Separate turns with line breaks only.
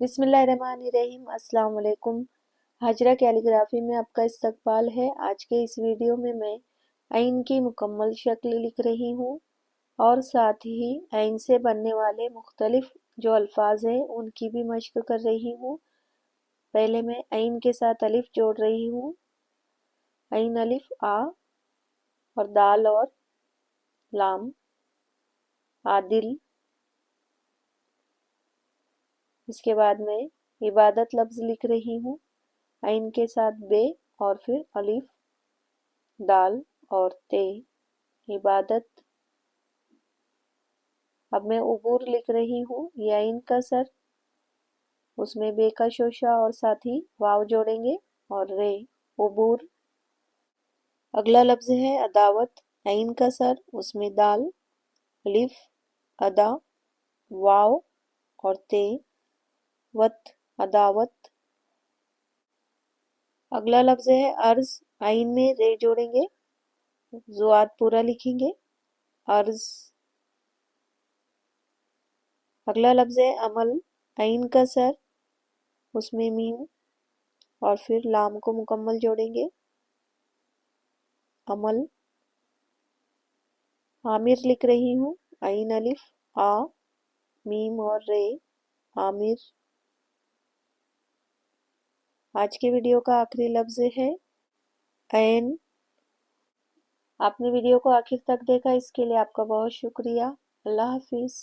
बिस्मिल्लाहिर्रहमानिर्रहीम। अस्सलाम वालेकुम। हाजरा कैलीग्राफी में आपका इस्तकबाल है। आज के इस वीडियो में मैं ऐन की मुकम्मल शक्ल लिख रही हूँ और साथ ही ऐन से बनने वाले मुख्तलिफ जो अल्फाज हैं उनकी भी मशक कर रही हूँ। पहले मैं ऐन के साथ अलिफ जोड़ रही हूँ। ऐन अलिफ आ और दाल और लाम आदिल। इसके बाद मैं इबादत लफ्ज़ लिख रही हूँ। ऐन के साथ बे और फिर अलिफ दाल और ते इबादत। अब मैं उबूर लिख रही हूँ। ये ऐन का सर, उसमें बे का शोशा और साथ ही वाव जोड़ेंगे और रे उबूर। अगला लफ्ज़ है अदावत। ऐन का सर, उसमें दाल अलिफ अदा वाव और ते वत अदावत। अगला लफ्ज़ है अर्ज। ऐन में रे जोड़ेंगे, ज़ुआद पूरा लिखेंगे अर्ज। अगला लफ्ज़ है अमल। ऐन का सर, उसमें मीम और फिर लाम को मुकम्मल जोड़ेंगे अमल। आमिर लिख रही हूँ। ऐन अलिफ आ मीम और रे आमिर। आज के वीडियो का आखिरी लफ्ज़ है ऐन। आपने वीडियो को आखिर तक देखा, इसके लिए आपका बहुत शुक्रिया। अल्लाह हाफिज़।